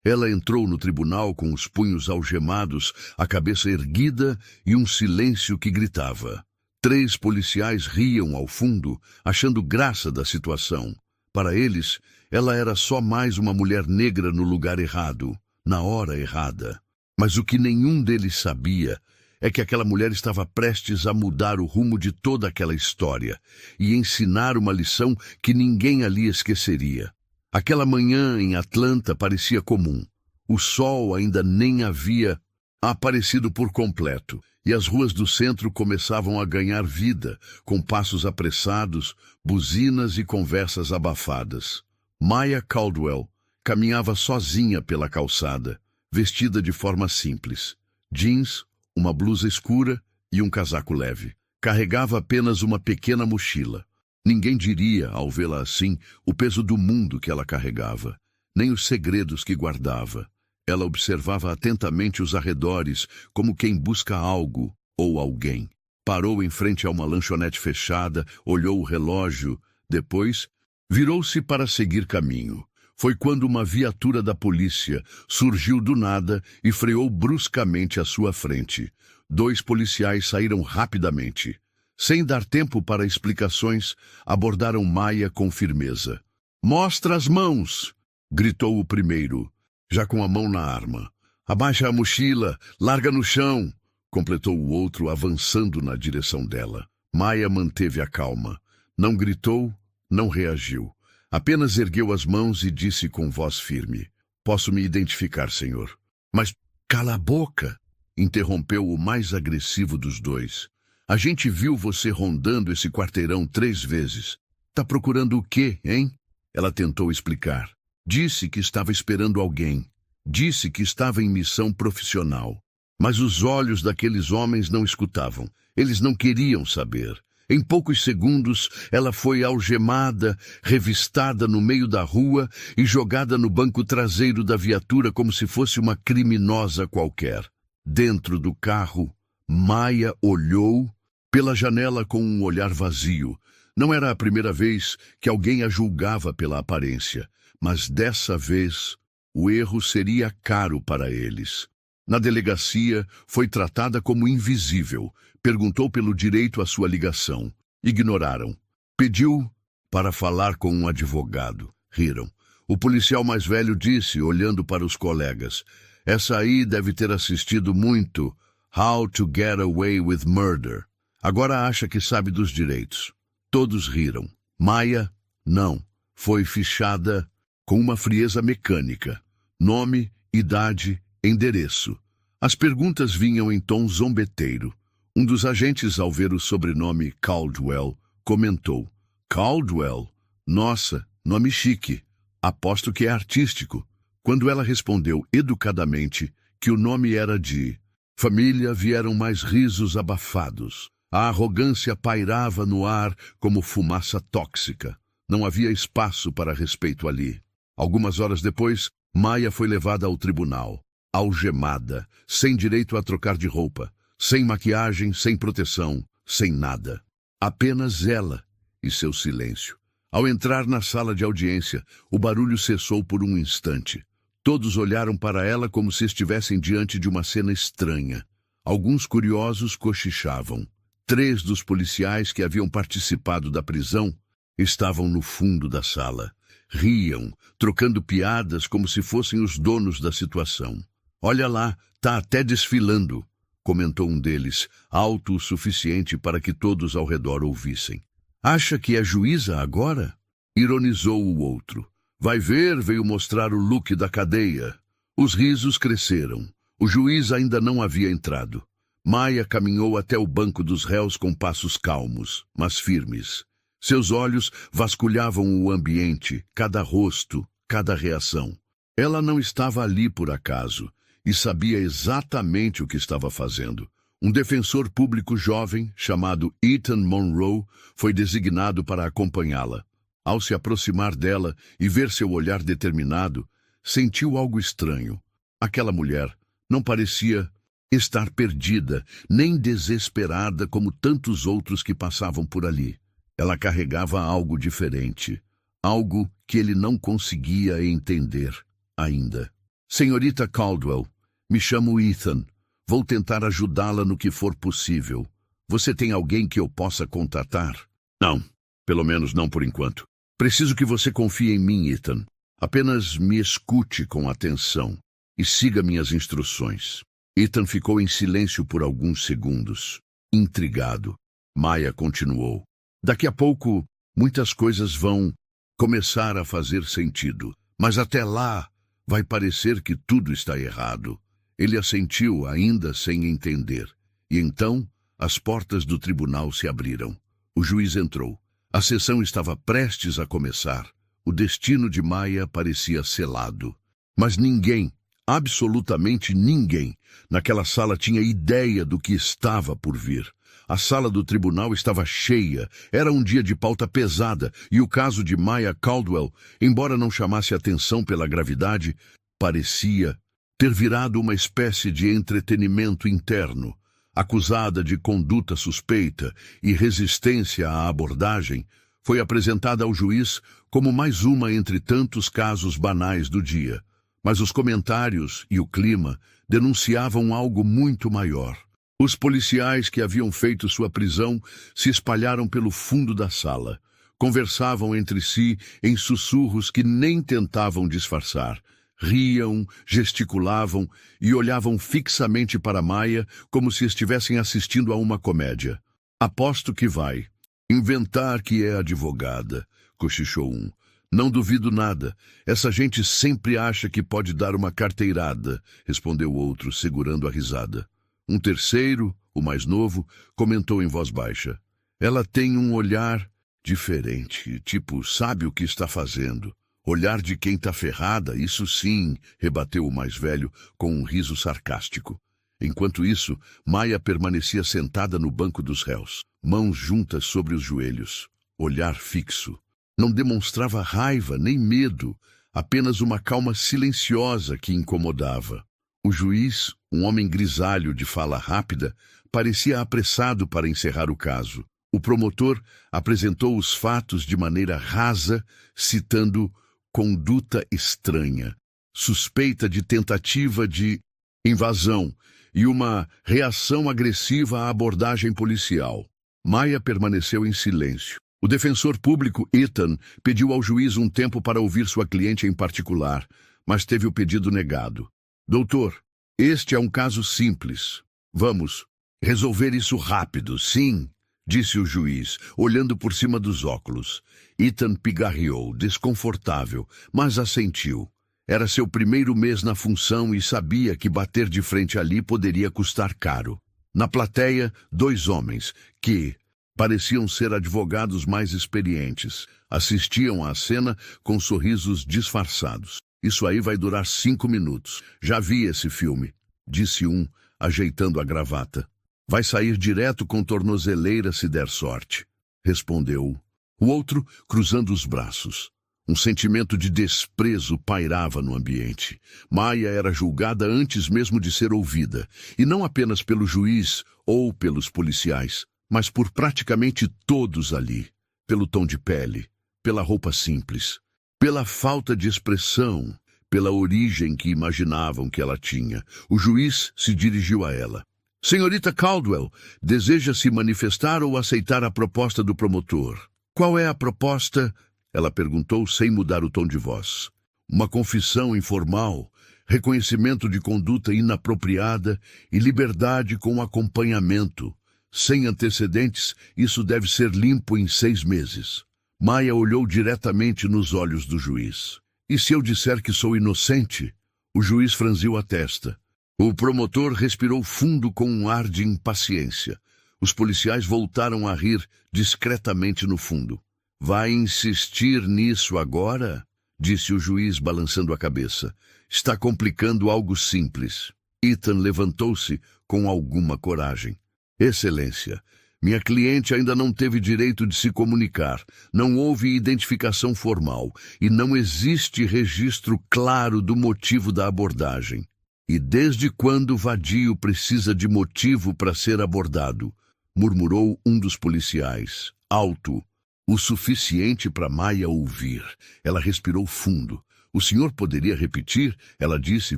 Ela entrou no tribunal com os punhos algemados, a cabeça erguida e um silêncio que gritava. 3 policiais riam ao fundo, achando graça da situação. Para eles, ela era só mais uma mulher negra no lugar errado, na hora errada. Mas o que nenhum deles sabia é que aquela mulher estava prestes a mudar o rumo de toda aquela história e ensinar uma lição que ninguém ali esqueceria. Aquela manhã em Atlanta parecia comum. O sol ainda nem havia aparecido por completo, e as ruas do centro começavam a ganhar vida, com passos apressados, buzinas e conversas abafadas. Maya Caldwell caminhava sozinha pela calçada, vestida de forma simples. Jeans, uma blusa escura e um casaco leve. Carregava apenas uma pequena mochila. Ninguém diria, ao vê-la assim, o peso do mundo que ela carregava, nem os segredos que guardava. Ela observava atentamente os arredores, como quem busca algo ou alguém. Parou em frente a uma lanchonete fechada, olhou o relógio. Depois, virou-se para seguir caminho. Foi quando uma viatura da polícia surgiu do nada e freou bruscamente à sua frente. 2 policiais saíram rapidamente. Sem dar tempo para explicações, abordaram Maya com firmeza. "Mostra as mãos!" gritou o primeiro, já com a mão na arma. "Abaixa a mochila, larga no chão!" completou o outro, avançando na direção dela. Maya manteve a calma. Não gritou, não reagiu. Apenas ergueu as mãos e disse com voz firme: "Posso me identificar, senhor." "Mas cala a boca!" interrompeu o mais agressivo dos 2. "A gente viu você rondando esse quarteirão 3 vezes. Tá procurando o quê, hein?" Ela tentou explicar. Disse que estava esperando alguém. Disse que estava em missão profissional. Mas os olhos daqueles homens não escutavam. Eles não queriam saber. Em poucos segundos, ela foi algemada, revistada no meio da rua e jogada no banco traseiro da viatura como se fosse uma criminosa qualquer. Dentro do carro, Maya olhou pela janela com um olhar vazio. Não era a primeira vez que alguém a julgava pela aparência, mas dessa vez o erro seria caro para eles. Na delegacia, foi tratada como invisível. Perguntou pelo direito à sua ligação. Ignoraram. Pediu para falar com um advogado. Riram. O policial mais velho disse, olhando para os colegas: "Essa aí deve ter assistido muito How to Get Away with Murder. Agora acha que sabe dos direitos." Todos riram. Maya, não. Foi fichada com uma frieza mecânica. Nome, idade, endereço. As perguntas vinham em tom zombeteiro. Um dos agentes, ao ver o sobrenome Caldwell, comentou: "Caldwell? Nossa, nome chique. Aposto que é artístico." Quando ela respondeu educadamente que o nome era de família, vieram mais risos abafados. A arrogância pairava no ar como fumaça tóxica. Não havia espaço para respeito ali. Algumas horas depois, Maya foi levada ao tribunal, algemada, sem direito a trocar de roupa, sem maquiagem, sem proteção, sem nada. Apenas ela e seu silêncio. Ao entrar na sala de audiência, o barulho cessou por um instante. Todos olharam para ela como se estivessem diante de uma cena estranha. Alguns curiosos cochichavam. 3 dos policiais que haviam participado da prisão estavam no fundo da sala. Riam, trocando piadas como se fossem os donos da situação. "Olha lá, tá até desfilando", comentou um deles, alto o suficiente para que todos ao redor ouvissem. "Acha que é juíza agora?" ironizou o outro. "Vai ver, veio mostrar o look da cadeia." Os risos cresceram. O juiz ainda não havia entrado. Maya caminhou até o banco dos réus com passos calmos, mas firmes. Seus olhos vasculhavam o ambiente, cada rosto, cada reação. Ela não estava ali por acaso e sabia exatamente o que estava fazendo. Um defensor público jovem, chamado Ethan Monroe, foi designado para acompanhá-la. Ao se aproximar dela e ver seu olhar determinado, sentiu algo estranho. Aquela mulher não parecia estar perdida, nem desesperada como tantos outros que passavam por ali. Ela carregava algo diferente, algo que ele não conseguia entender ainda. Senhorita Caldwell, me chamo Ethan. Vou tentar ajudá-la no que for possível. Você tem alguém que eu possa contatar? Não, pelo menos não por enquanto. Preciso que você confie em mim, Ethan. Apenas me escute com atenção e siga minhas instruções. Ethan ficou em silêncio por alguns segundos, intrigado. Maya continuou. Daqui a pouco, muitas coisas vão começar a fazer sentido, mas até lá vai parecer que tudo está errado. Ele assentiu, ainda sem entender. E então, as portas do tribunal se abriram. O juiz entrou. A sessão estava prestes a começar. O destino de Maya parecia selado. Mas ninguém, absolutamente ninguém, naquela sala tinha ideia do que estava por vir. A sala do tribunal estava cheia, era um dia de pauta pesada, e o caso de Maya Caldwell, embora não chamasse atenção pela gravidade, parecia ter virado uma espécie de entretenimento interno. Acusada de conduta suspeita e resistência à abordagem, foi apresentada ao juiz como mais uma entre tantos casos banais do dia. Mas os comentários e o clima denunciavam algo muito maior. Os policiais que haviam feito sua prisão se espalharam pelo fundo da sala. Conversavam entre si em sussurros que nem tentavam disfarçar. Riam, gesticulavam e olhavam fixamente para Maya como se estivessem assistindo a uma comédia. Aposto que vai inventar que é advogada, cochichou um. Não duvido nada. Essa gente sempre acha que pode dar uma carteirada, respondeu o outro, segurando a risada. Um terceiro, o mais novo, comentou em voz baixa. Ela tem um olhar diferente, tipo, sabe o que está fazendo. Olhar de quem está ferrada, isso sim, rebateu o mais velho com um riso sarcástico. Enquanto isso, Maya permanecia sentada no banco dos réus, mãos juntas sobre os joelhos, olhar fixo. Não demonstrava raiva nem medo, apenas uma calma silenciosa que incomodava. O juiz, um homem grisalho de fala rápida, parecia apressado para encerrar o caso. O promotor apresentou os fatos de maneira rasa, citando conduta estranha, suspeita de tentativa de invasão e uma reação agressiva à abordagem policial. Maya permaneceu em silêncio. O defensor público, Ethan, pediu ao juiz um tempo para ouvir sua cliente em particular, mas teve o pedido negado. Doutor, este é um caso simples. Vamos resolver isso rápido, sim, disse o juiz, olhando por cima dos óculos. Ethan pigarreou, desconfortável, mas assentiu. Era seu primeiro mês na função e sabia que bater de frente ali poderia custar caro. Na plateia, dois homens, que pareciam ser advogados mais experientes, assistiam à cena com sorrisos disfarçados. Isso aí vai durar 5 minutos. Já vi esse filme, disse um, ajeitando a gravata. Vai sair direto com tornozeleira se der sorte, respondeu o outro, cruzando os braços. Um sentimento de desprezo pairava no ambiente. Maya era julgada antes mesmo de ser ouvida, e não apenas pelo juiz ou pelos policiais, mas por praticamente todos ali, pelo tom de pele, pela roupa simples, pela falta de expressão, pela origem que imaginavam que ela tinha. O juiz se dirigiu a ela. Senhorita Caldwell, deseja se manifestar ou aceitar a proposta do promotor? Qual é a proposta? Ela perguntou sem mudar o tom de voz. Uma confissão informal, reconhecimento de conduta inapropriada e liberdade com acompanhamento. Sem antecedentes, isso deve ser limpo em 6 meses. Maya olhou diretamente nos olhos do juiz. E se eu disser que sou inocente? O juiz franziu a testa. O promotor respirou fundo com um ar de impaciência. Os policiais voltaram a rir discretamente no fundo. Vai insistir nisso agora? Disse o juiz, balançando a cabeça. Está complicando algo simples. Ethan levantou-se com alguma coragem. Excelência, minha cliente ainda não teve direito de se comunicar, não houve identificação formal e não existe registro claro do motivo da abordagem. E desde quando vadio precisa de motivo para ser abordado? Murmurou um dos policiais, alto, o suficiente para Maya ouvir. Ela respirou fundo. O senhor poderia repetir? Ela disse,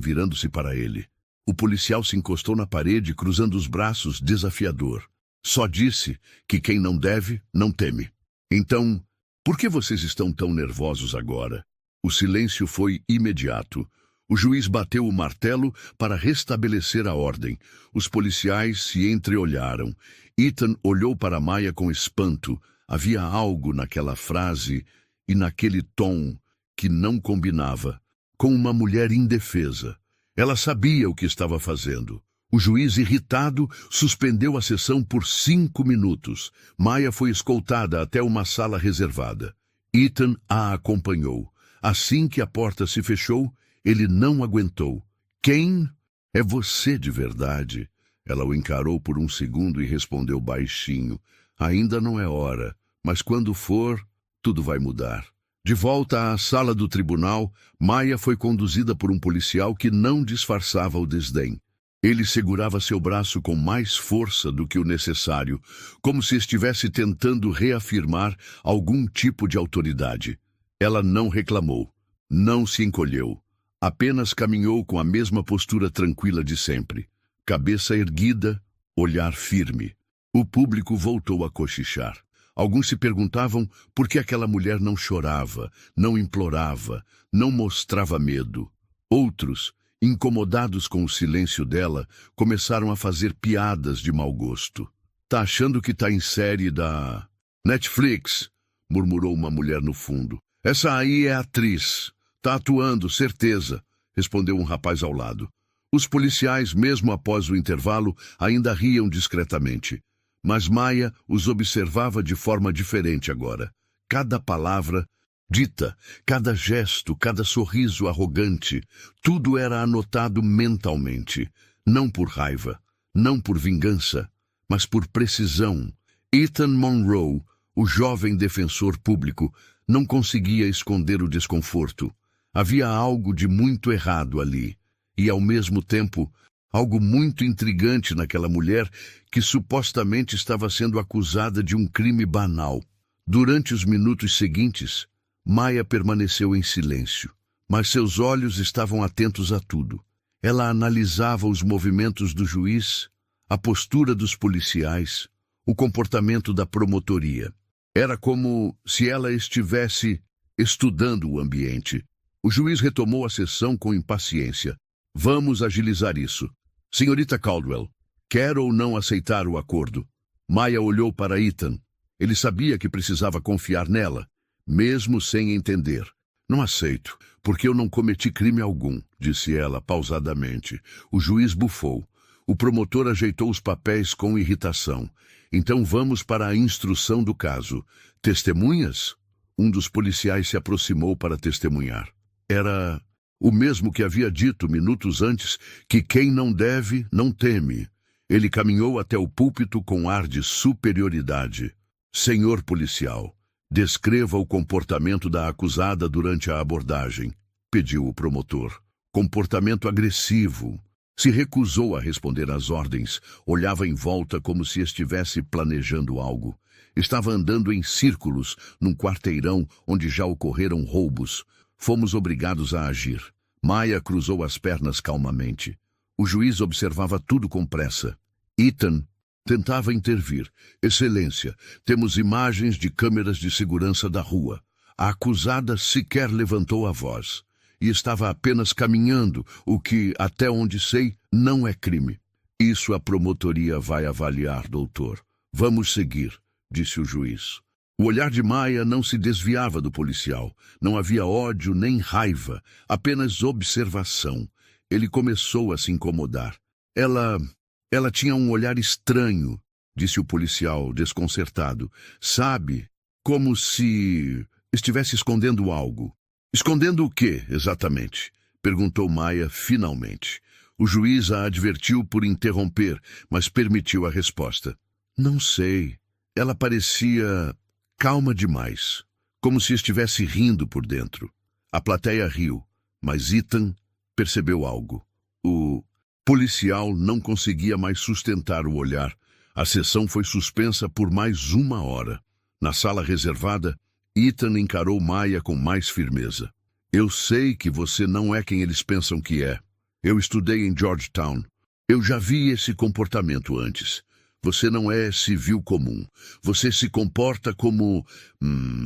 virando-se para ele. O policial se encostou na parede, cruzando os braços, desafiador. Só disse que quem não deve, não teme. Então, por que vocês estão tão nervosos agora? O silêncio foi imediato. O juiz bateu o martelo para restabelecer a ordem. Os policiais se entreolharam. Ethan olhou para Maya com espanto. Havia algo naquela frase e naquele tom que não combinava com uma mulher indefesa. Ela sabia o que estava fazendo. O juiz, irritado, suspendeu a sessão por 5 minutos. Maya foi escoltada até uma sala reservada. Ethan a acompanhou. Assim que a porta se fechou, ele não aguentou. Quem é você de verdade? Ela o encarou por um segundo e respondeu baixinho. Ainda não é hora, mas quando for, tudo vai mudar. De volta à sala do tribunal, Maya foi conduzida por um policial que não disfarçava o desdém. Ele segurava seu braço com mais força do que o necessário, como se estivesse tentando reafirmar algum tipo de autoridade. Ela não reclamou, não se encolheu, apenas caminhou com a mesma postura tranquila de sempre. Cabeça erguida, olhar firme. O público voltou a cochichar. Alguns se perguntavam por que aquela mulher não chorava, não implorava, não mostrava medo. Outros, incomodados com o silêncio dela, começaram a fazer piadas de mau gosto. Tá achando que tá em série da Netflix? Murmurou uma mulher no fundo. Essa aí é atriz. Tá atuando, certeza, respondeu um rapaz ao lado. Os policiais, mesmo após o intervalo, ainda riam discretamente. Mas Maya os observava de forma diferente agora. Cada palavra dita, cada gesto, cada sorriso arrogante, tudo era anotado mentalmente. Não por raiva, não por vingança, mas por precisão. Ethan Monroe, o jovem defensor público, não conseguia esconder o desconforto. Havia algo de muito errado ali. E, ao mesmo tempo, algo muito intrigante naquela mulher que supostamente estava sendo acusada de um crime banal. Durante os minutos seguintes, Maya permaneceu em silêncio, mas seus olhos estavam atentos a tudo. Ela analisava os movimentos do juiz, a postura dos policiais, o comportamento da promotoria. Era como se ela estivesse estudando o ambiente. O juiz retomou a sessão com impaciência. Vamos agilizar isso. Senhorita Caldwell, quer ou não aceitar o acordo? Maya olhou para Ethan. Ele sabia que precisava confiar nela, mesmo sem entender. Não aceito, porque eu não cometi crime algum, disse ela pausadamente. O juiz bufou. O promotor ajeitou os papéis com irritação. Então vamos para a instrução do caso. Testemunhas? Um dos policiais se aproximou para testemunhar. Era o mesmo que havia dito minutos antes, que quem não deve, não teme. Ele caminhou até o púlpito com ar de superioridade. Senhor policial, descreva o comportamento da acusada durante a abordagem, pediu o promotor. Comportamento agressivo. Se recusou a responder às ordens, olhava em volta como se estivesse planejando algo. Estava andando em círculos num quarteirão onde já ocorreram roubos. Fomos obrigados a agir. Maya cruzou as pernas calmamente. O juiz observava tudo com pressa. Ethan tentava intervir. Excelência, temos imagens de câmeras de segurança da rua. A acusada sequer levantou a voz. E estava apenas caminhando, o que, até onde sei, não é crime. Isso a promotoria vai avaliar, doutor. Vamos seguir, disse o juiz. O olhar de Maya não se desviava do policial. Não havia ódio nem raiva, apenas observação. Ele começou a se incomodar. Ela tinha um olhar estranho, disse o policial, desconcertado. Sabe, como se estivesse escondendo algo. Escondendo o quê, exatamente? Perguntou Maya finalmente. O juiz a advertiu por interromper, mas permitiu a resposta. Não sei. Ela parecia calma demais, como se estivesse rindo por dentro. A plateia riu, mas Ethan percebeu algo. O policial não conseguia mais sustentar o olhar. A sessão foi suspensa por mais 1 hora. Na sala reservada, Ethan encarou Maya com mais firmeza. Eu sei que você não é quem eles pensam que é. Eu estudei em Georgetown. Eu já vi esse comportamento antes. Você não é civil comum. Você se comporta como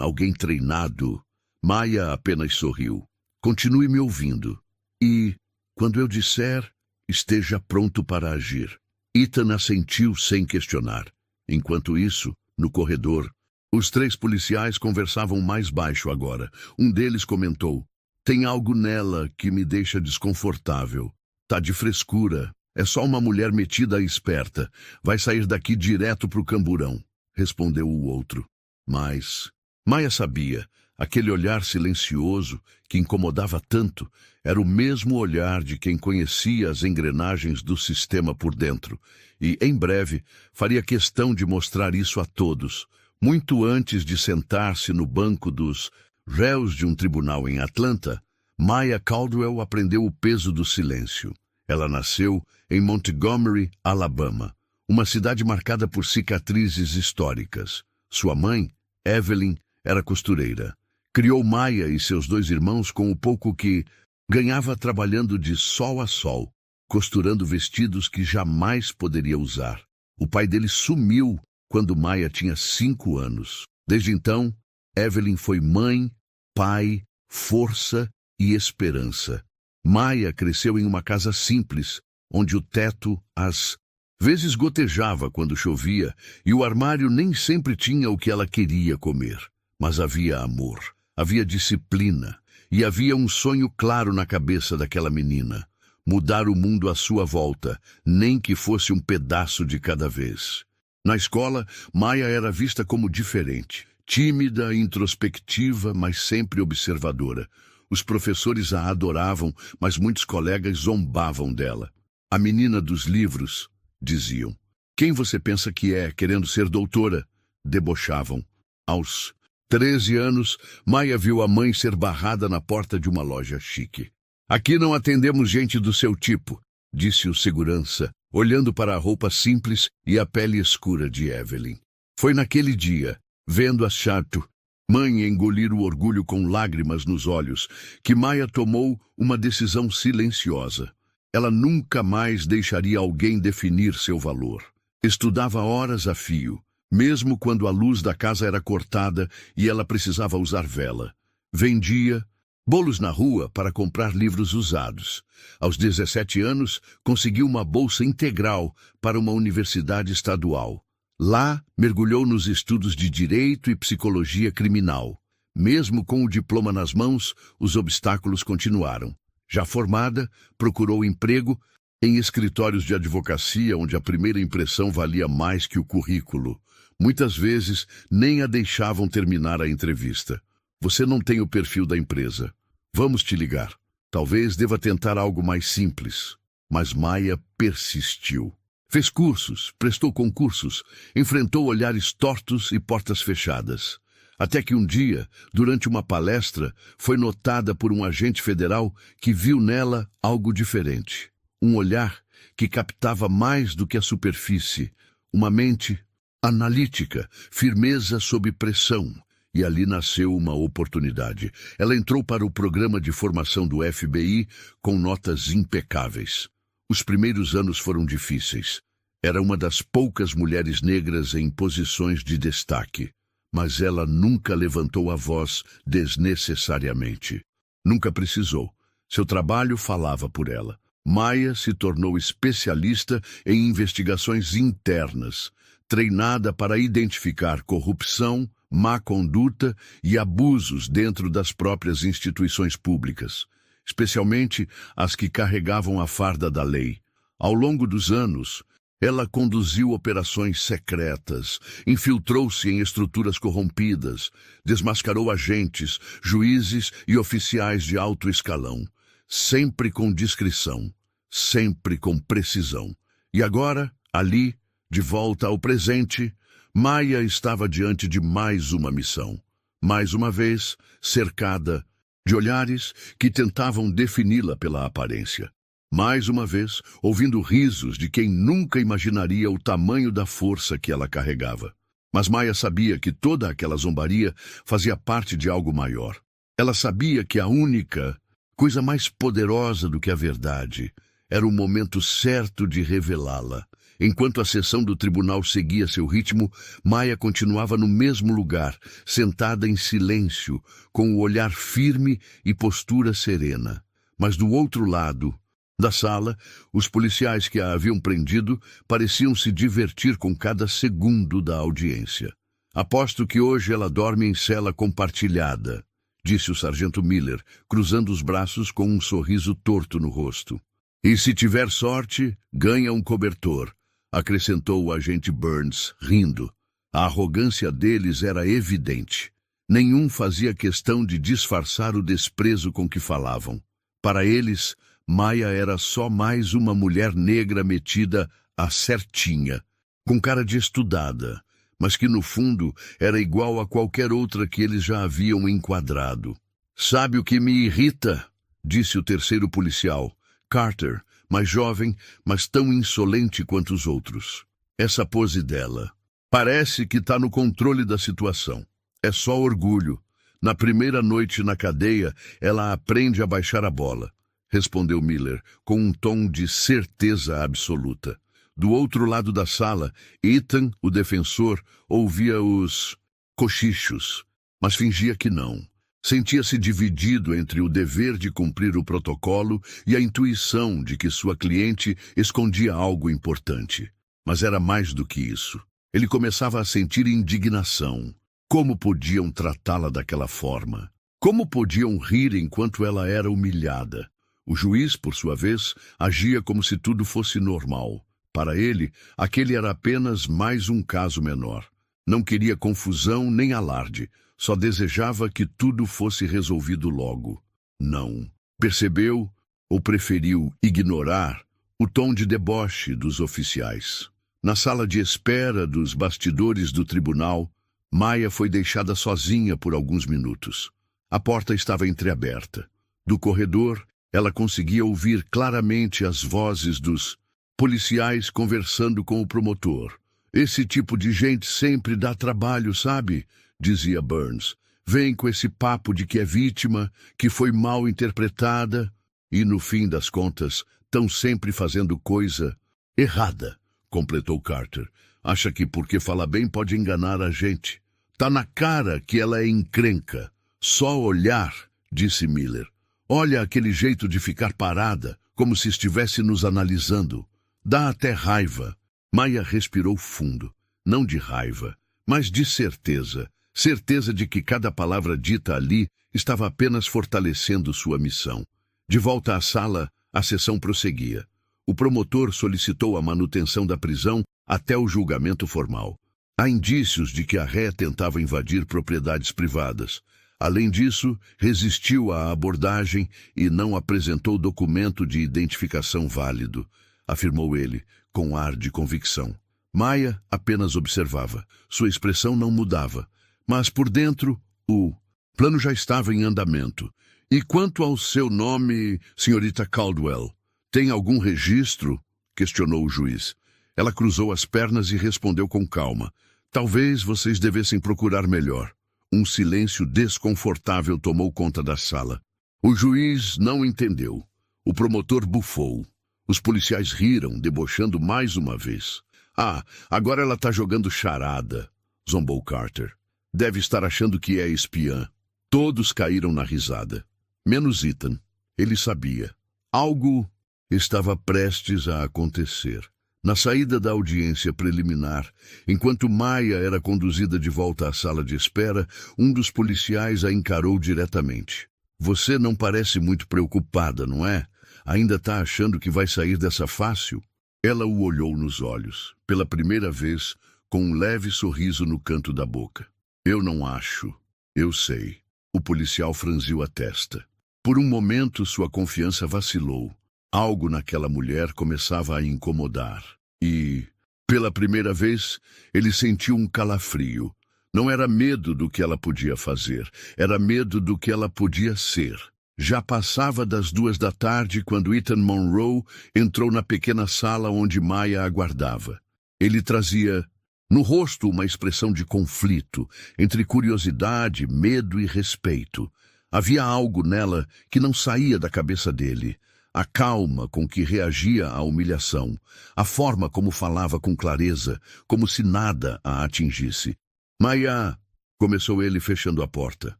alguém treinado. Maya apenas sorriu. Continue me ouvindo. E, quando eu disser, esteja pronto para agir. Ethan assentiu sem questionar. Enquanto isso, no corredor, os 3 policiais conversavam mais baixo agora. Um deles comentou: tem algo nela que me deixa desconfortável. Tá de frescura. É só uma mulher metida e esperta. Vai sair daqui direto pro camburão, respondeu o outro. Mas Maya sabia. Aquele olhar silencioso que incomodava tanto era o mesmo olhar de quem conhecia as engrenagens do sistema por dentro. E, em breve, faria questão de mostrar isso a todos, muito antes de sentar-se no banco dos réus de um tribunal em Atlanta. Maya Caldwell aprendeu o peso do silêncio. Ela nasceu em Montgomery, Alabama, uma cidade marcada por cicatrizes históricas. Sua mãe, Evelyn, era costureira. Criou Maya e seus 2 irmãos com o pouco que ganhava trabalhando de sol a sol, costurando vestidos que jamais poderia usar. O pai dele sumiu quando Maya tinha 5 anos. Desde então, Evelyn foi mãe, pai, força e esperança. Maya cresceu em uma casa simples, onde o teto às vezes gotejava quando chovia e o armário nem sempre tinha o que ela queria comer. Mas havia amor, havia disciplina e havia um sonho claro na cabeça daquela menina: mudar o mundo à sua volta, nem que fosse um pedaço de cada vez. Na escola, Maya era vista como diferente, tímida, introspectiva, mas sempre observadora. Os professores a adoravam, mas muitos colegas zombavam dela. A menina dos livros, diziam. Quem você pensa que é, querendo ser doutora? Debochavam. Aos 13 anos, Maya viu a mãe ser barrada na porta de uma loja chique. Aqui não atendemos gente do seu tipo, disse o segurança, olhando para a roupa simples e a pele escura de Evelyn. Foi naquele dia, vendo a chato, mãe engolir o orgulho com lágrimas nos olhos, que Maya tomou uma decisão silenciosa. Ela nunca mais deixaria alguém definir seu valor. Estudava horas a fio, mesmo quando a luz da casa era cortada e ela precisava usar vela. Vendia bolos na rua para comprar livros usados. Aos 17 anos, conseguiu uma bolsa integral para uma universidade estadual. Lá, mergulhou nos estudos de Direito e Psicologia Criminal. Mesmo com o diploma nas mãos, os obstáculos continuaram. Já formada, procurou emprego em escritórios de advocacia onde a primeira impressão valia mais que o currículo. Muitas vezes, nem a deixavam terminar a entrevista. Você não tem o perfil da empresa. Vamos te ligar. Talvez deva tentar algo mais simples. Mas Maya persistiu. Fez cursos, prestou concursos, enfrentou olhares tortos e portas fechadas. Até que um dia, durante uma palestra, foi notada por um agente federal que viu nela algo diferente. Um olhar que captava mais do que a superfície. Uma mente analítica, firmeza sob pressão. E ali nasceu uma oportunidade. Ela entrou para o programa de formação do FBI com notas impecáveis. Os primeiros anos foram difíceis. Era uma das poucas mulheres negras em posições de destaque, mas ela nunca levantou a voz desnecessariamente. Nunca precisou. Seu trabalho falava por ela. Maya se tornou especialista em investigações internas, treinada para identificar corrupção, má conduta e abusos dentro das próprias instituições públicas, especialmente as que carregavam a farda da lei. Ao longo dos anos, ela conduziu operações secretas, infiltrou-se em estruturas corrompidas, desmascarou agentes, juízes e oficiais de alto escalão, sempre com discrição, sempre com precisão. E agora, ali, de volta ao presente, Maya estava diante de mais uma missão. Mais uma vez, cercada de olhares que tentavam defini-la pela aparência. Mais uma vez, ouvindo risos de quem nunca imaginaria o tamanho da força que ela carregava. Mas Maya sabia que toda aquela zombaria fazia parte de algo maior. Ela sabia que a única coisa mais poderosa do que a verdade era o momento certo de revelá-la. Enquanto a sessão do tribunal seguia seu ritmo, Maya continuava no mesmo lugar, sentada em silêncio, com o olhar firme e postura serena. Mas do outro lado da sala, os policiais que a haviam prendido pareciam se divertir com cada segundo da audiência. "Aposto que hoje ela dorme em cela compartilhada", disse o sargento Miller, cruzando os braços com um sorriso torto no rosto. "E se tiver sorte, ganha um cobertor", acrescentou o agente Burns, rindo. A arrogância deles era evidente. Nenhum fazia questão de disfarçar o desprezo com que falavam. Para eles, Maya era só mais uma mulher negra metida à certinha, com cara de estudada, mas que no fundo era igual a qualquer outra que eles já haviam enquadrado. "Sabe o que me irrita?", disse o terceiro policial, Carter, mais jovem, mas tão insolente quanto os outros. "Essa pose dela. Parece que está no controle da situação. É só orgulho. Na primeira noite na cadeia, ela aprende a baixar a bola", respondeu Miller, com um tom de certeza absoluta. Do outro lado da sala, Ethan, o defensor, ouvia os cochichos, mas fingia que não. Sentia-se dividido entre o dever de cumprir o protocolo e a intuição de que sua cliente escondia algo importante. Mas era mais do que isso. Ele começava a sentir indignação. Como podiam tratá-la daquela forma? Como podiam rir enquanto ela era humilhada? O juiz, por sua vez, agia como se tudo fosse normal. Para ele, aquele era apenas mais um caso menor. Não queria confusão nem alarde. Só desejava que tudo fosse resolvido logo. Não. Percebeu, ou preferiu ignorar, o tom de deboche dos oficiais. Na sala de espera dos bastidores do tribunal, Maya foi deixada sozinha por alguns minutos. A porta estava entreaberta. Do corredor, ela conseguia ouvir claramente as vozes dos policiais conversando com o promotor. "Esse tipo de gente sempre dá trabalho, sabe?", dizia Burns. "Vem com esse papo de que é vítima, que foi mal interpretada, e no fim das contas, estão sempre fazendo coisa errada", completou Carter. "Acha que porque fala bem pode enganar a gente. Tá na cara que ela é encrenca. Só olhar", disse Miller. "Olha aquele jeito de ficar parada, como se estivesse nos analisando. Dá até raiva." Maya respirou fundo, não de raiva, mas de certeza. Certeza de que cada palavra dita ali estava apenas fortalecendo sua missão. De volta à sala, a sessão prosseguia. O promotor solicitou a manutenção da prisão até o julgamento formal. Há indícios de que a ré tentava invadir propriedades privadas. Além disso, resistiu à abordagem e não apresentou documento de identificação válido, afirmou ele, com ar de convicção. Maya apenas observava. Sua expressão não mudava. Mas por dentro, o plano já estava em andamento. "E quanto ao seu nome, senhorita Caldwell, tem algum registro?", questionou o juiz. Ela cruzou as pernas e respondeu com calma. "Talvez vocês devessem procurar melhor." Um silêncio desconfortável tomou conta da sala. O juiz não entendeu. O promotor bufou. Os policiais riram, debochando mais uma vez. "Ah, agora ela está jogando charada", zombou Carter. "Deve estar achando que é espiã." Todos caíram na risada. Menos Ethan. Ele sabia. Algo estava prestes a acontecer. Na saída da audiência preliminar, enquanto Maya era conduzida de volta à sala de espera, um dos policiais a encarou diretamente. "Você não parece muito preocupada, não é? Ainda está achando que vai sair dessa fácil?" Ela o olhou nos olhos, pela primeira vez, com um leve sorriso no canto da boca. "Eu não acho. Eu sei." O policial franziu a testa. Por um momento, sua confiança vacilou. Algo naquela mulher começava a incomodar. E, pela primeira vez, ele sentiu um calafrio. Não era medo do que ela podia fazer, era medo do que ela podia ser. Já passava das 2 da tarde quando Ethan Monroe entrou na pequena sala onde Maya aguardava. Ele trazia no rosto uma expressão de conflito, entre curiosidade, medo e respeito. Havia algo nela que não saía da cabeça dele. A calma com que reagia à humilhação, a forma como falava com clareza, como se nada a atingisse. Maya, começou ele fechando a porta.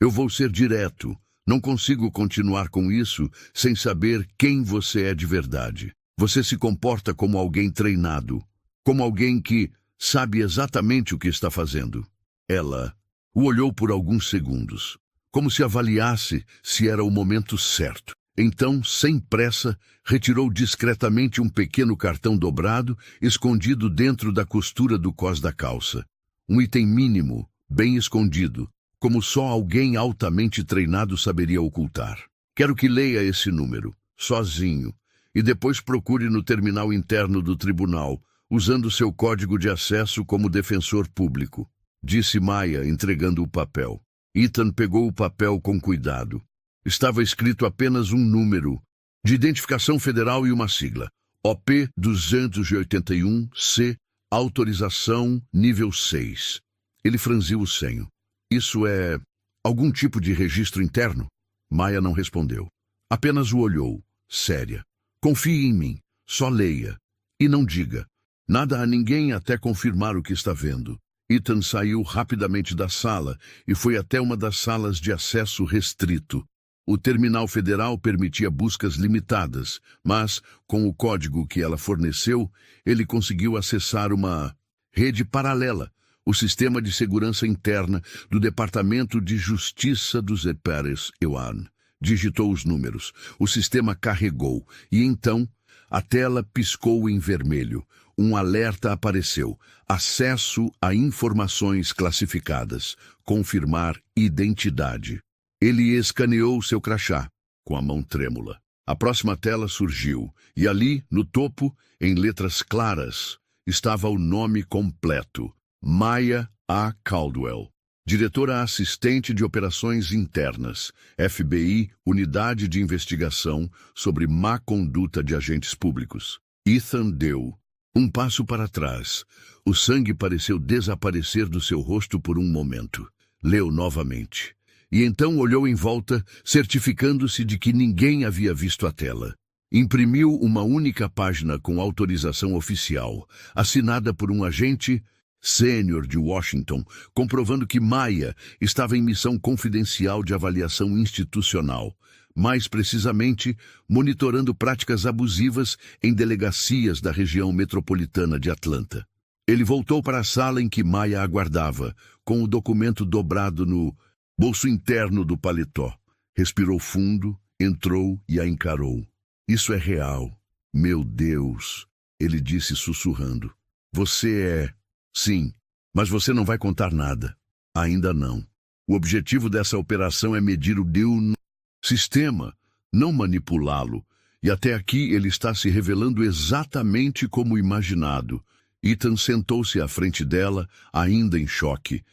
Eu vou ser direto. Não consigo continuar com isso sem saber quem você é de verdade. Você se comporta como alguém treinado, como alguém que sabe exatamente o que está fazendo. Ela o olhou por alguns segundos, como se avaliasse se era o momento certo. Então, sem pressa, retirou discretamente um pequeno cartão dobrado, escondido dentro da costura do cós da calça. Um item mínimo, bem escondido, como só alguém altamente treinado saberia ocultar. Quero que leia esse número, sozinho, e depois procure no terminal interno do tribunal, usando seu código de acesso como defensor público, disse Maya, entregando o papel. Ethan pegou o papel com cuidado. Estava escrito apenas um número, de identificação federal e uma sigla. OP 281-C, autorização nível 6. Ele franziu o senho. Isso é algum tipo de registro interno? Maya não respondeu. Apenas o olhou, séria. Confie em mim, só leia. E não diga nada a ninguém até confirmar o que está vendo. Ethan saiu rapidamente da sala e foi até uma das salas de acesso restrito. O terminal federal permitia buscas limitadas, mas, com o código que ela forneceu, ele conseguiu acessar uma rede paralela, o sistema de segurança interna do Departamento de Justiça dos Estados Unidos. Digitou os números, o sistema carregou, e então a tela piscou em vermelho. Um alerta apareceu. Acesso a informações classificadas. Confirmar identidade. Ele escaneou seu crachá, com a mão trêmula. A próxima tela surgiu, e ali, no topo, em letras claras, estava o nome completo. Maya A. Caldwell, diretora assistente de operações internas, FBI, Unidade de Investigação sobre Má Conduta de Agentes Públicos. Ethan deu um passo para trás. O sangue pareceu desaparecer do seu rosto por um momento. Leu novamente. E então olhou em volta, certificando-se de que ninguém havia visto a tela. Imprimiu uma única página com autorização oficial, assinada por um agente sênior de Washington, comprovando que Maya estava em missão confidencial de avaliação institucional, mais precisamente, monitorando práticas abusivas em delegacias da região metropolitana de Atlanta. Ele voltou para a sala em que Maya aguardava, com o documento dobrado no bolso interno do paletó. Respirou fundo, entrou e a encarou. Isso é real. Meu Deus, ele disse sussurrando. Você é... Sim, mas você não vai contar nada. Ainda não. O objetivo dessa operação é medir o sistema, não manipulá-lo. E até aqui ele está se revelando exatamente como imaginado. Ethan sentou-se à frente dela, ainda em choque.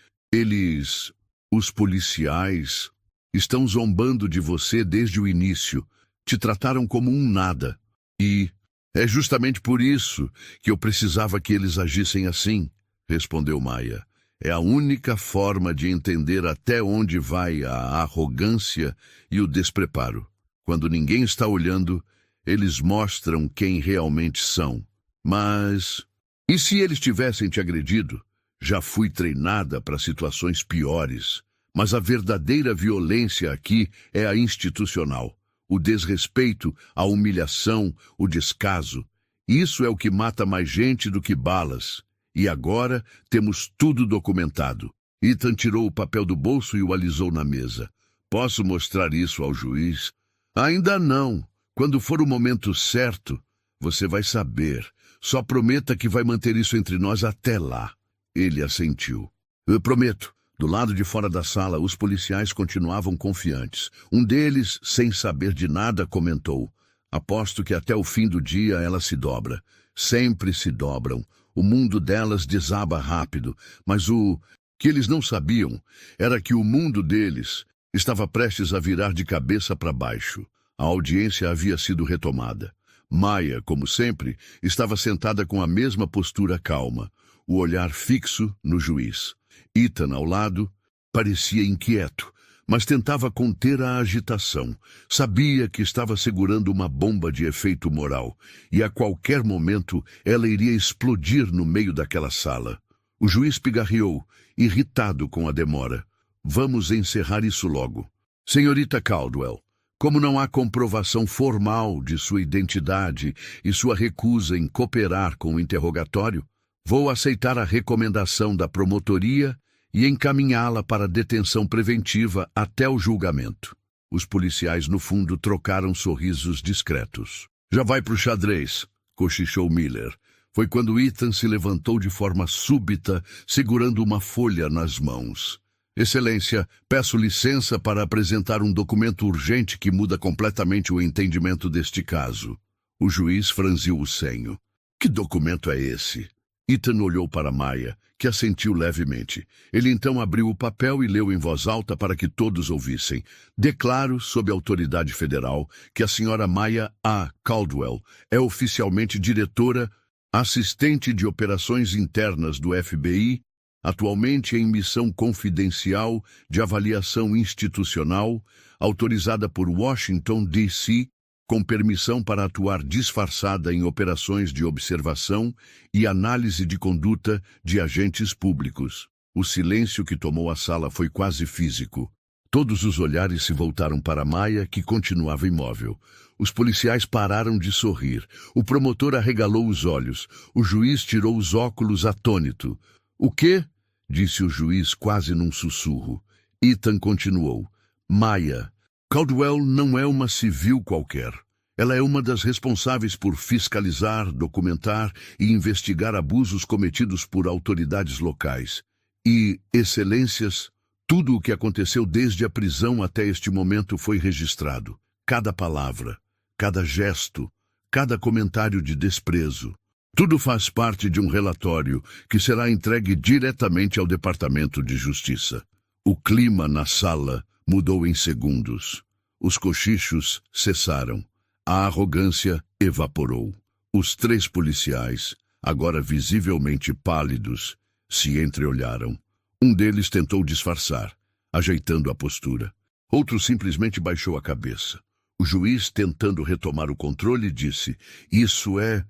Os policiais, estão zombando de você desde o início. Te trataram como um nada. E é justamente por isso que eu precisava que eles agissem assim, respondeu Maya. É a única forma de entender até onde vai a arrogância e o despreparo. Quando ninguém está olhando, eles mostram quem realmente são. Mas, e se eles tivessem te agredido? Já fui treinada para situações piores. Mas a verdadeira violência aqui é a institucional. O desrespeito, a humilhação, o descaso. Isso é o que mata mais gente do que balas. E agora temos tudo documentado. Ethan tirou o papel do bolso e o alisou na mesa. Posso mostrar isso ao juiz? Ainda não. Quando for o momento certo, você vai saber. Só prometa que vai manter isso entre nós até lá. Ele assentiu. Eu prometo. Do lado de fora da sala, os policiais continuavam confiantes. Um deles, sem saber de nada, comentou. Aposto que até o fim do dia ela se dobra. Sempre se dobram. O mundo delas desaba rápido, mas o que eles não sabiam era que o mundo deles estava prestes a virar de cabeça para baixo. A audiência havia sido retomada. Maya, como sempre, estava sentada com a mesma postura calma, o olhar fixo no juiz. Ethan, ao lado, parecia inquieto, mas tentava conter a agitação. Sabia que estava segurando uma bomba de efeito moral, e a qualquer momento ela iria explodir no meio daquela sala. O juiz pigarreou, irritado com a demora. Vamos encerrar isso logo. Senhorita Caldwell, como não há comprovação formal de sua identidade e sua recusa em cooperar com o interrogatório, vou aceitar a recomendação da promotoria e encaminhá-la para detenção preventiva até o julgamento. Os policiais, no fundo, trocaram sorrisos discretos. Já vai pro xadrez, cochichou Miller. Foi quando Ethan se levantou de forma súbita, segurando uma folha nas mãos. Excelência, peço licença para apresentar um documento urgente que muda completamente o entendimento deste caso. O juiz franziu o senho. Que documento é esse? Ethan olhou para Maya, que assentiu levemente. Ele então abriu o papel e leu em voz alta para que todos ouvissem. Declaro, sob autoridade federal, que a senhora Maya A. Caldwell é oficialmente diretora, assistente de operações internas do FBI, atualmente em missão confidencial de avaliação institucional, autorizada por Washington, D.C., com permissão para atuar disfarçada em operações de observação e análise de conduta de agentes públicos. O silêncio que tomou a sala foi quase físico. Todos os olhares se voltaram para Maya, que continuava imóvel. Os policiais pararam de sorrir. O promotor arregalou os olhos. O juiz tirou os óculos atônito. O quê? Disse o juiz quase num sussurro. Ethan continuou. Maya, Caldwell não é uma civil qualquer. Ela é uma das responsáveis por fiscalizar, documentar e investigar abusos cometidos por autoridades locais. E, excelências, tudo o que aconteceu desde a prisão até este momento foi registrado. Cada palavra, cada gesto, cada comentário de desprezo. Tudo faz parte de um relatório que será entregue diretamente ao Departamento de Justiça. O clima na sala mudou em segundos. Os cochichos cessaram. A arrogância evaporou. Os três policiais, agora visivelmente pálidos, se entreolharam. Um deles tentou disfarçar, ajeitando a postura. Outro simplesmente baixou a cabeça. O juiz, tentando retomar o controle, disse: Isso é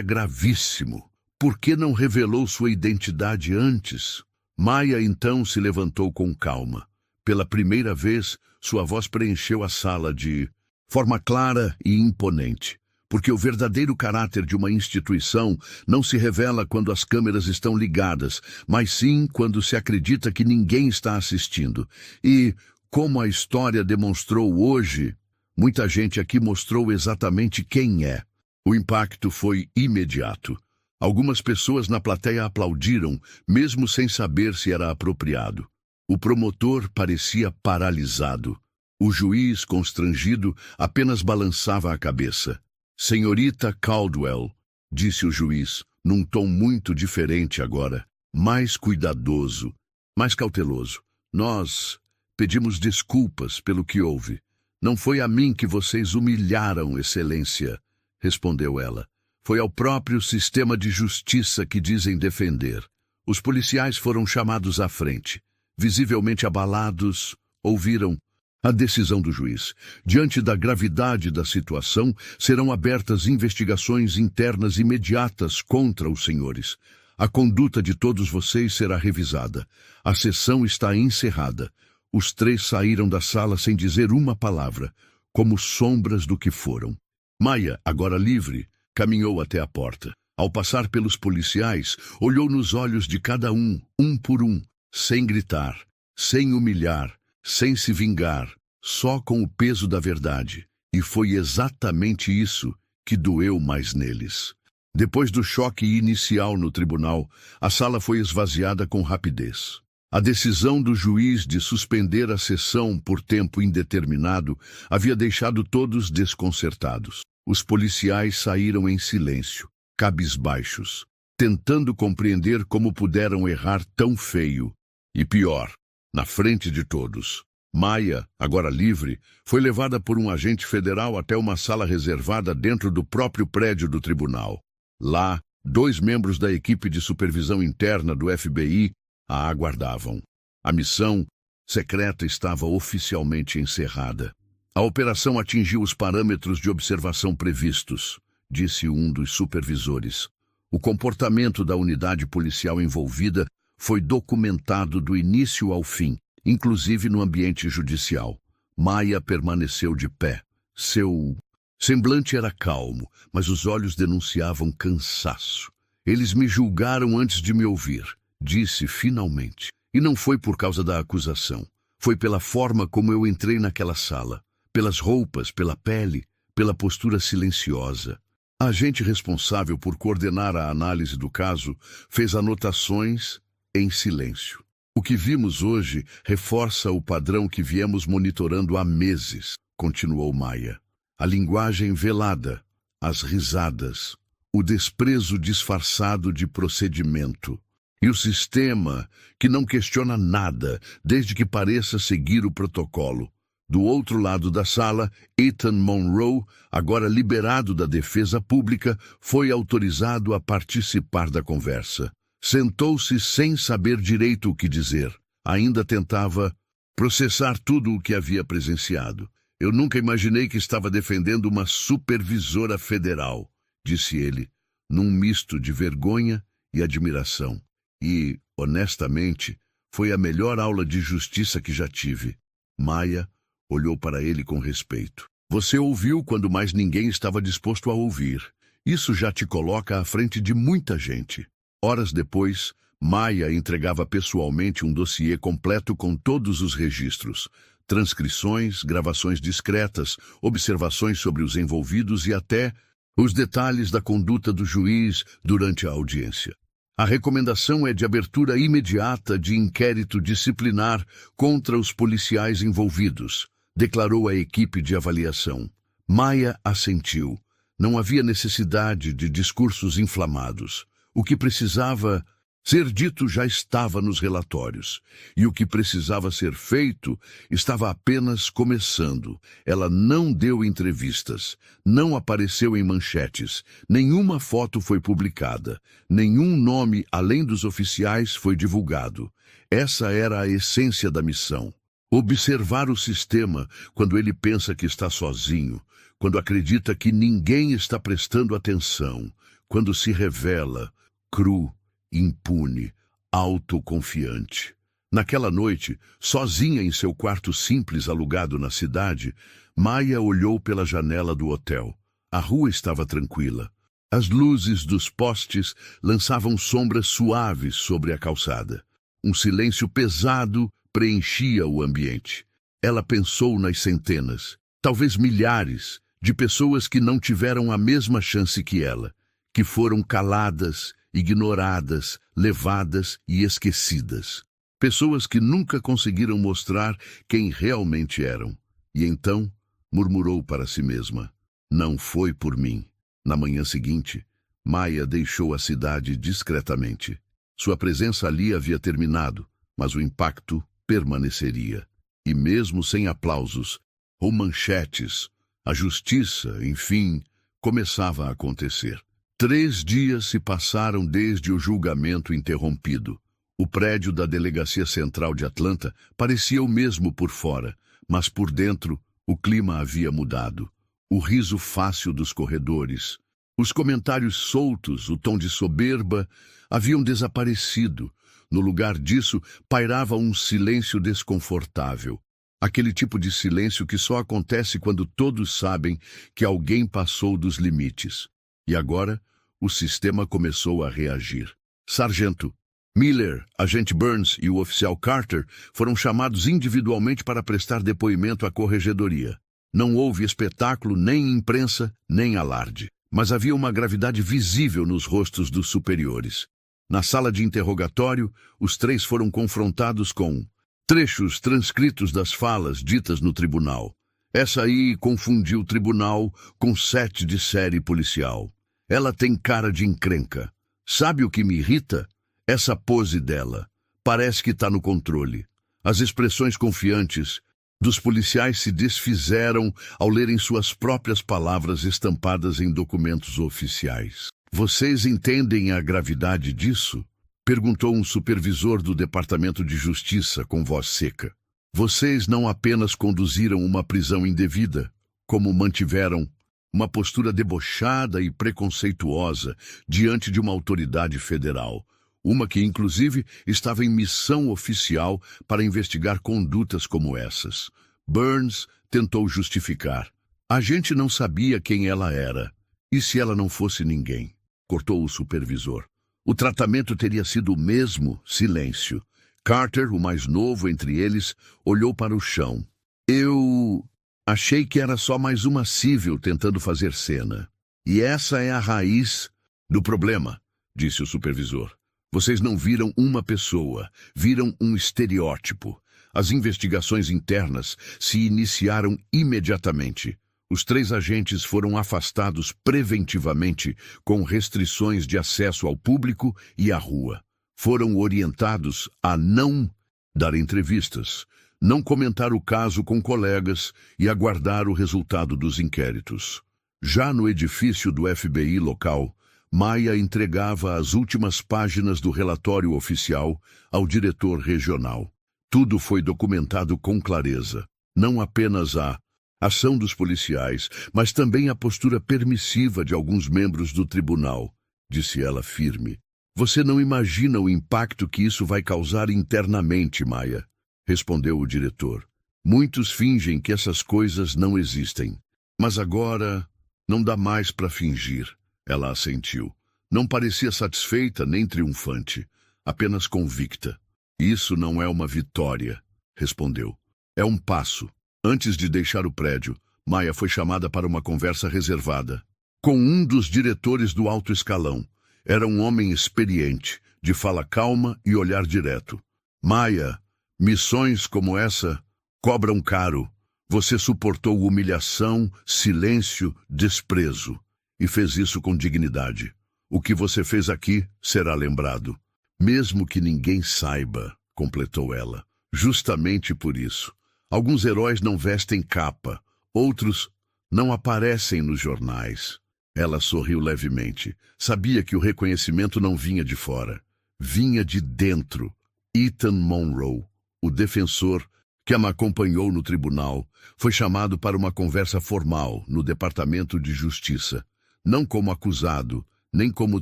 gravíssimo. Por que não revelou sua identidade antes? Maya então se levantou com calma. Pela primeira vez, sua voz preencheu a sala de forma clara e imponente, porque o verdadeiro caráter de uma instituição não se revela quando as câmeras estão ligadas, mas sim quando se acredita que ninguém está assistindo. E, como a história demonstrou hoje, muita gente aqui mostrou exatamente quem é. O impacto foi imediato. Algumas pessoas na plateia aplaudiram, mesmo sem saber se era apropriado. O promotor parecia paralisado. O juiz, constrangido, apenas balançava a cabeça. Senhorita Caldwell, disse o juiz, num tom muito diferente agora, mais cuidadoso, mais cauteloso. Nós pedimos desculpas pelo que houve. Não foi a mim que vocês humilharam, excelência, respondeu ela. Foi ao próprio sistema de justiça que dizem defender. Os policiais foram chamados à frente. Visivelmente abalados, ouviram a decisão do juiz. Diante da gravidade da situação, serão abertas investigações internas imediatas contra os senhores. A conduta de todos vocês será revisada. A sessão está encerrada. Os três saíram da sala sem dizer uma palavra, como sombras do que foram. Maya, agora livre, caminhou até a porta. Ao passar pelos policiais, olhou nos olhos de cada um por um, sem gritar, sem humilhar, sem se vingar, só com o peso da verdade. E foi exatamente isso que doeu mais neles. Depois do choque inicial no tribunal, a sala foi esvaziada com rapidez. A decisão do juiz de suspender a sessão por tempo indeterminado havia deixado todos desconcertados. Os policiais saíram em silêncio, cabisbaixos, tentando compreender como puderam errar tão feio. E pior, na frente de todos. Maya, agora livre, foi levada por um agente federal até uma sala reservada dentro do próprio prédio do tribunal. Lá, 2 membros da equipe de supervisão interna do FBI a aguardavam. A missão secreta estava oficialmente encerrada. A operação atingiu os parâmetros de observação previstos, disse um dos supervisores. O comportamento da unidade policial envolvida foi documentado do início ao fim, inclusive no ambiente judicial. Maia permaneceu de pé. Seu semblante era calmo, mas os olhos denunciavam cansaço. Eles me julgaram antes de me ouvir, disse finalmente. E não foi por causa da acusação. Foi pela forma como eu entrei naquela sala. Pelas roupas, pela pele, pela postura silenciosa. A agente responsável por coordenar a análise do caso fez anotações em silêncio. O que vimos hoje reforça o padrão que viemos monitorando há meses, continuou Maia. A linguagem velada, as risadas, o desprezo disfarçado de procedimento. E o sistema que não questiona nada, desde que pareça seguir o protocolo. Do outro lado da sala, Ethan Monroe, agora liberado da defesa pública, foi autorizado a participar da conversa. Sentou-se sem saber direito o que dizer. Ainda tentava processar tudo o que havia presenciado. Eu nunca imaginei que estava defendendo uma supervisora federal, disse ele, num misto de vergonha e admiração. E, honestamente, foi a melhor aula de justiça que já tive. Maia olhou para ele com respeito. Você ouviu quando mais ninguém estava disposto a ouvir. Isso já te coloca à frente de muita gente. Horas depois, Maia entregava pessoalmente um dossiê completo com todos os registros, transcrições, gravações discretas, observações sobre os envolvidos e até os detalhes da conduta do juiz durante a audiência. A recomendação é de abertura imediata de inquérito disciplinar contra os policiais envolvidos, declarou a equipe de avaliação. Maia assentiu. Não havia necessidade de discursos inflamados. O que precisava ser dito já estava nos relatórios, e o que precisava ser feito estava apenas começando. Ela não deu entrevistas, não apareceu em manchetes, nenhuma foto foi publicada, nenhum nome além dos oficiais foi divulgado. Essa era a essência da missão. Observar o sistema quando ele pensa que está sozinho, quando acredita que ninguém está prestando atenção, quando se revela cru, impune, autoconfiante. Naquela noite, sozinha em seu quarto simples alugado na cidade, Maia olhou pela janela do hotel. A rua estava tranquila. As luzes dos postes lançavam sombras suaves sobre a calçada. Um silêncio pesado preenchia o ambiente. Ela pensou nas centenas, talvez milhares, de pessoas que não tiveram a mesma chance que ela, que foram caladas, ignoradas, levadas e esquecidas. Pessoas que nunca conseguiram mostrar quem realmente eram. E então murmurou para si mesma: não foi por mim. Na manhã seguinte, Maia deixou a cidade discretamente. Sua presença ali havia terminado, mas o impacto permaneceria. E mesmo sem aplausos ou manchetes, a justiça, enfim, começava a acontecer. 3 dias se passaram desde o julgamento interrompido. O prédio da Delegacia Central de Atlanta parecia o mesmo por fora, mas por dentro o clima havia mudado. O riso fácil dos corredores, os comentários soltos, o tom de soberba, haviam desaparecido. No lugar disso, pairava um silêncio desconfortável. Aquele tipo de silêncio que só acontece quando todos sabem que alguém passou dos limites. E agora, o sistema começou a reagir. Sargento Miller, agente Burns e o oficial Carter foram chamados individualmente para prestar depoimento à corregedoria. Não houve espetáculo, nem imprensa, nem alarde. Mas havia uma gravidade visível nos rostos dos superiores. Na sala de interrogatório, os 3 foram confrontados com trechos transcritos das falas ditas no tribunal. Essa aí confundiu o tribunal com 7 de série policial. Ela tem cara de encrenca. Sabe o que me irrita? Essa pose dela. Parece que está no controle. As expressões confiantes dos policiais se desfizeram ao lerem suas próprias palavras estampadas em documentos oficiais. Vocês entendem a gravidade disso? Perguntou um supervisor do Departamento de Justiça com voz seca. Vocês não apenas conduziram uma prisão indevida, como mantiveram uma postura debochada e preconceituosa diante de uma autoridade federal, uma que, inclusive, estava em missão oficial para investigar condutas como essas. Burns tentou justificar. A gente não sabia quem ela era. E se ela não fosse ninguém? Cortou o supervisor. O tratamento teria sido o mesmo, silêncio. Carter, o mais novo entre eles, olhou para o chão. Eu achei que era só mais uma civil tentando fazer cena. E essa é a raiz do problema, disse o supervisor. Vocês não viram uma pessoa, viram um estereótipo. As investigações internas se iniciaram imediatamente. Os 3 agentes foram afastados preventivamente com restrições de acesso ao público e à rua. Foram orientados a não dar entrevistas, não comentar o caso com colegas e aguardar o resultado dos inquéritos. Já no edifício do FBI local, Maya entregava as últimas páginas do relatório oficial ao diretor regional. Tudo foi documentado com clareza, não apenas a ação dos policiais, mas também a postura permissiva de alguns membros do tribunal, disse ela firme. Você não imagina o impacto que isso vai causar internamente, Maya, respondeu o diretor. Muitos fingem que essas coisas não existem. Mas agora não dá mais para fingir, ela assentiu. Não parecia satisfeita nem triunfante, apenas convicta. Isso não é uma vitória, respondeu. É um passo. Antes de deixar o prédio, Maya foi chamada para uma conversa reservada com um dos diretores do alto escalão. Era um homem experiente, de fala calma e olhar direto. Maya, missões como essa cobram caro. Você suportou humilhação, silêncio, desprezo. E fez isso com dignidade. O que você fez aqui será lembrado. Mesmo que ninguém saiba, completou ela. Justamente por isso. Alguns heróis não vestem capa, outros não aparecem nos jornais. Ela sorriu levemente. Sabia que o reconhecimento não vinha de fora. Vinha de dentro. Ethan Monroe, o defensor que a acompanhou no tribunal, foi chamado para uma conversa formal no Departamento de Justiça. Não como acusado, nem como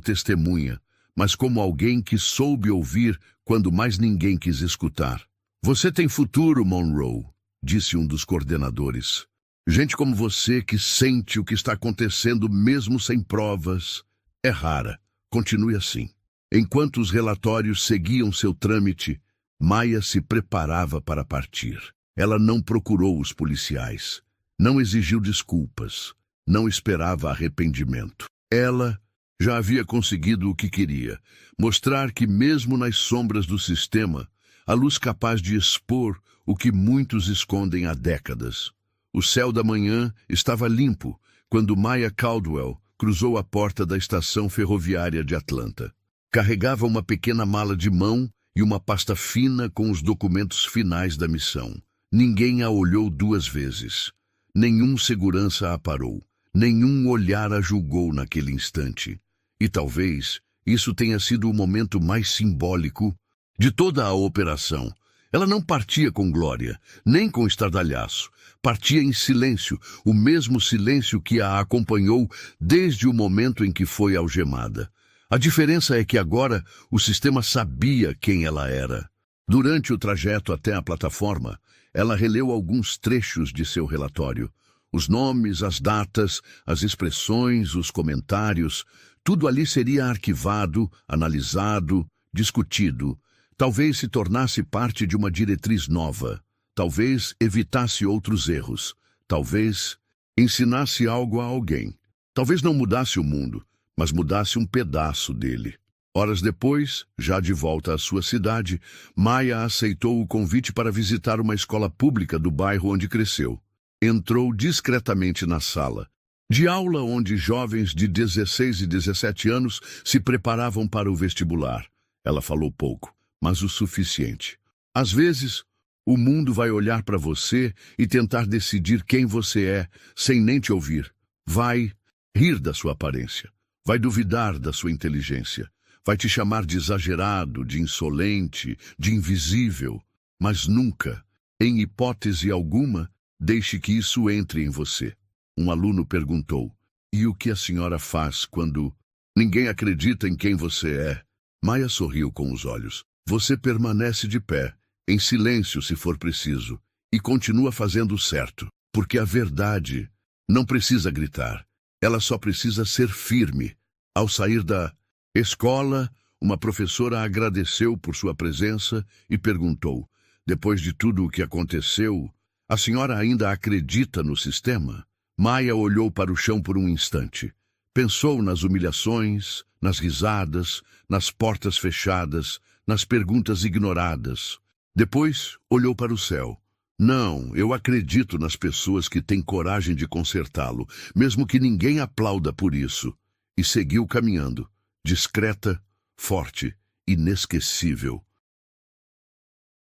testemunha, mas como alguém que soube ouvir quando mais ninguém quis escutar. Você tem futuro, Monroe, disse um dos coordenadores. Gente como você que sente o que está acontecendo mesmo sem provas é rara. Continue assim. Enquanto os relatórios seguiam seu trâmite, Maya se preparava para partir. Ela não procurou os policiais, não exigiu desculpas, não esperava arrependimento. Ela já havia conseguido o que queria, mostrar que mesmo nas sombras do sistema, a luz capaz de expor o que muitos escondem há décadas. O céu da manhã estava limpo quando Maya Caldwell cruzou a porta da estação ferroviária de Atlanta. Carregava uma pequena mala de mão e uma pasta fina com os documentos finais da missão. Ninguém a olhou 2 vezes. Nenhum segurança a parou. Nenhum olhar a julgou naquele instante. E talvez isso tenha sido o momento mais simbólico de toda a operação. Ela não partia com glória, nem com estardalhaço. Partia em silêncio, o mesmo silêncio que a acompanhou desde o momento em que foi algemada. A diferença é que agora o sistema sabia quem ela era. Durante o trajeto até a plataforma, ela releu alguns trechos de seu relatório. Os nomes, as datas, as expressões, os comentários, tudo ali seria arquivado, analisado, discutido. Talvez se tornasse parte de uma diretriz nova. Talvez evitasse outros erros. Talvez ensinasse algo a alguém. Talvez não mudasse o mundo, mas mudasse um pedaço dele. Horas depois, já de volta à sua cidade, Maya aceitou o convite para visitar uma escola pública do bairro onde cresceu. Entrou discretamente na sala de aula onde jovens de 16 e 17 anos se preparavam para o vestibular. Ela falou pouco, mas o suficiente. Às vezes, o mundo vai olhar para você e tentar decidir quem você é, sem nem te ouvir. Vai rir da sua aparência. Vai duvidar da sua inteligência. Vai te chamar de exagerado, de insolente, de invisível. Mas nunca, Em hipótese alguma, deixe que isso entre em você. Um aluno perguntou: e o que a senhora faz quando ninguém acredita em quem você é? Maia sorriu com os olhos. Você permanece de pé, em silêncio se for preciso, e continua fazendo o certo, porque a verdade não precisa gritar, ela só precisa ser firme. Ao sair da escola, uma professora agradeceu por sua presença e perguntou: depois de tudo o que aconteceu, a senhora ainda acredita no sistema? Maia olhou para o chão por um instante. Pensou nas humilhações, nas risadas, nas portas fechadas, nas perguntas ignoradas. Depois, olhou para o céu. Não, eu acredito nas pessoas que têm coragem de consertá-lo, mesmo que ninguém aplauda por isso. E seguiu caminhando, discreta, forte, inesquecível.